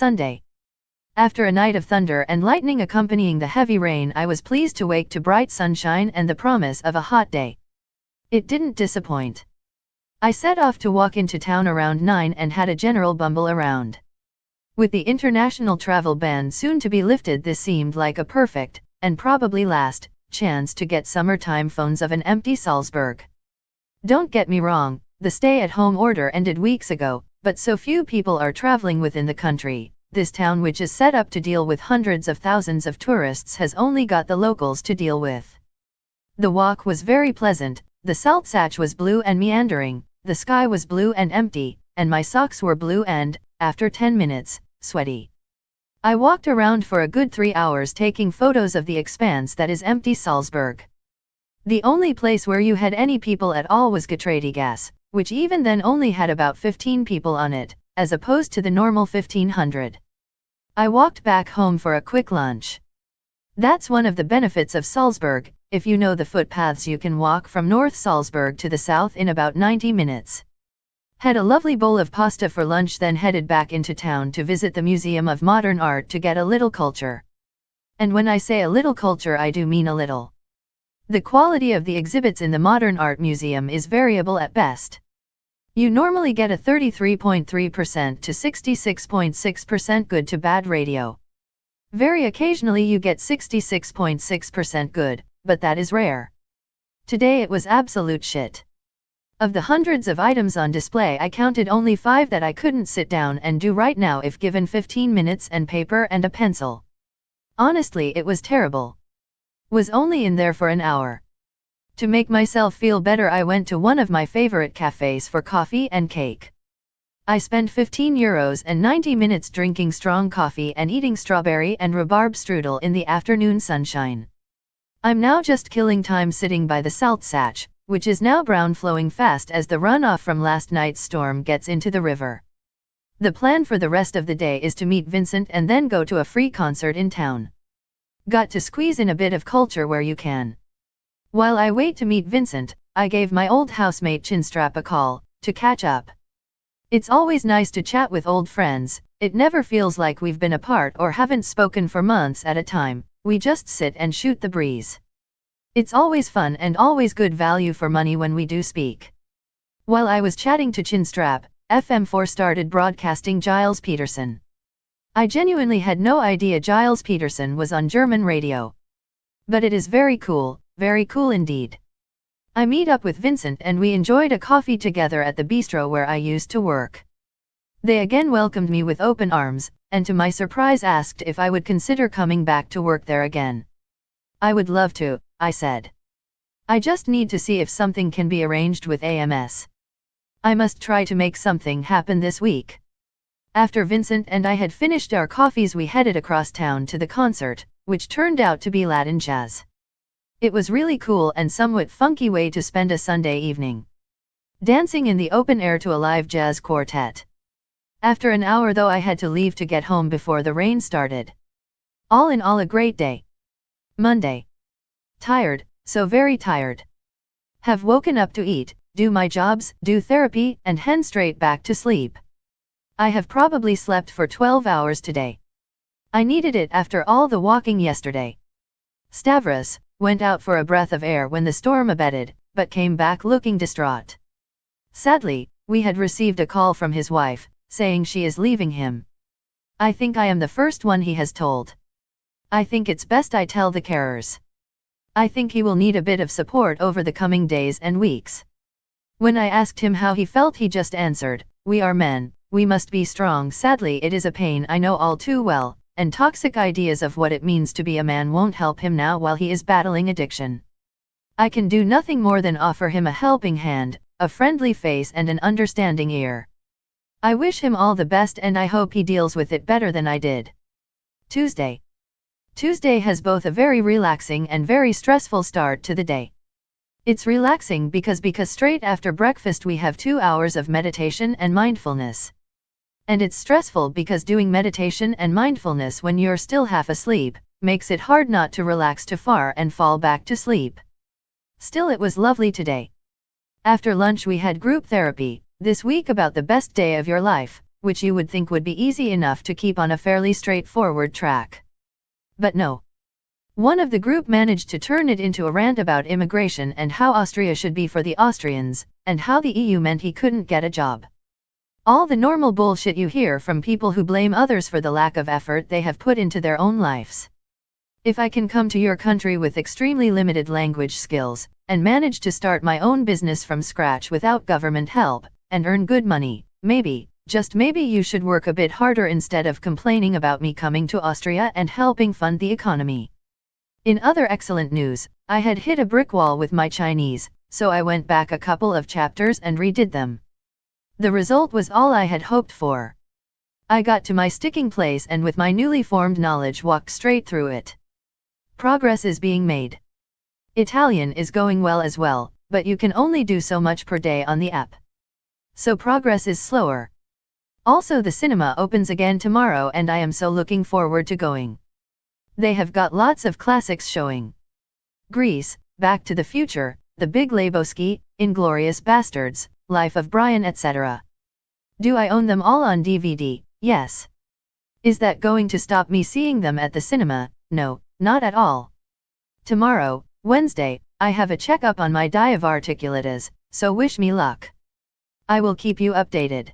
Sunday. After a night of thunder and lightning accompanying the heavy rain, I was pleased to wake to bright sunshine and the promise of a hot day. It didn't disappoint. I set off to walk into town around 9 and had a general bumble around. With the international travel ban soon to be lifted, this seemed like a perfect, and probably last, chance to get summertime phones of an empty Salzburg. Don't get me wrong, the stay-at-home order ended weeks ago, but so few people are traveling within the country. This town, which is set up to deal with hundreds of thousands of tourists, has only got the locals to deal with. The walk was very pleasant, the Salzach was blue and meandering, the sky was blue and empty, and my socks were blue and, after 10 minutes, sweaty. I walked around for a good 3 hours taking photos of the expanse that is empty Salzburg. The only place where you had any people at all was Getreidegasse, which even then only had about 15 people on it, as opposed to the normal 1500. I walked back home for a quick lunch. That's one of the benefits of Salzburg. If you know the footpaths, you can walk from North Salzburg to the south in about 90 minutes. Had a lovely bowl of pasta for lunch, then headed back into town to visit the Museum of Modern Art to get a little culture. And when I say a little culture, I do mean a little. The quality of the exhibits in the Modern Art Museum is variable at best. You normally get a 33.3% to 66.6% good to bad radio. Very occasionally you get 66.6% good, but that is rare. Today it was absolute shit. Of the hundreds of items on display, I counted only 5 that I couldn't sit down and do right now if given 15 minutes and paper and a pencil. Honestly, it was terrible. Was only in there for an hour. To make myself feel better, I went to one of my favorite cafes for coffee and cake. I spent 15 euros and 90 minutes drinking strong coffee and eating strawberry and rhubarb strudel in the afternoon sunshine. I'm now just killing time sitting by the Salzach, which is now brown, flowing fast as the runoff from last night's storm gets into the river. The plan for the rest of the day is to meet Vincent and then go to a free concert in town. Got to squeeze in a bit of culture where you can. While I wait to meet Vincent, I gave my old housemate Chinstrap a call, to catch up. It's always nice to chat with old friends. It never feels like we've been apart or haven't spoken for months at a time. We just sit and shoot the breeze. It's always fun and always good value for money when we do speak. While I was chatting to Chinstrap, FM4 started broadcasting Giles Peterson. I genuinely had no idea Giles Peterson was on German radio. But it is very cool indeed. I meet up with Vincent and we enjoyed a coffee together at the bistro where I used to work. They again welcomed me with open arms, and to my surprise asked if I would consider coming back to work there again. I would love to, I said. I just need to see if something can be arranged with AMS. I must try to make something happen this week. After Vincent and I had finished our coffees, we headed across town to the concert, which turned out to be Latin jazz. It was really cool and somewhat funky way to spend a Sunday evening. Dancing in the open air to a live jazz quartet. After an hour though, I had to leave to get home before the rain started. All in all, a great day. Monday. Tired, so very tired. Have woken up to eat, do my jobs, do therapy, and head straight back to sleep. I have probably slept for 12 hours today. I needed it after all the walking yesterday. Stavros went out for a breath of air when the storm abated, but came back looking distraught. Sadly, we had received a call from his wife, saying she is leaving him. I think I am the first one he has told. I think it's best I tell the carers. I think he will need a bit of support over the coming days and weeks. When I asked him how he felt, he just answered, "We are men, we must be strong." Sadly, it is a pain I know all too well, and toxic ideas of what it means to be a man won't help him now while he is battling addiction. I can do nothing more than offer him a helping hand, a friendly face and an understanding ear. I wish him all the best and I hope he deals with it better than I did. Tuesday. Tuesday has both a very relaxing and very stressful start to the day. It's relaxing because straight after breakfast we have 2 hours of meditation and mindfulness. And it's stressful because doing meditation and mindfulness when you're still half asleep makes it hard not to relax too far and fall back to sleep. Still, it was lovely today. After lunch we had group therapy, this week about the best day of your life, which you would think would be easy enough to keep on a fairly straightforward track. But no. One of the group managed to turn it into a rant about immigration and how Austria should be for the Austrians, and how the EU meant he couldn't get a job. All the normal bullshit you hear from people who blame others for the lack of effort they have put into their own lives. If I can come to your country with extremely limited language skills, and manage to start my own business from scratch without government help, and earn good money, maybe, just maybe you should work a bit harder instead of complaining about me coming to Austria and helping fund the economy. In other excellent news, I had hit a brick wall with my Chinese, so I went back a couple of chapters and redid them. The result was all I had hoped for. I got to my sticking place and with my newly formed knowledge walked straight through it. Progress is being made. Italian is going well as well, but you can only do so much per day on the app. So progress is slower. Also, the cinema opens again tomorrow and I am so looking forward to going. They have got lots of classics showing. Grease, Back to the Future, The Big Lebowski, Inglourious Basterds, Life of Brian, etc. Do I own them all on DVD? Yes. Is that going to stop me seeing them at the cinema? No, not at all. Tomorrow, Wednesday, I have a checkup on my diverticulitis, so wish me luck. I will keep you updated.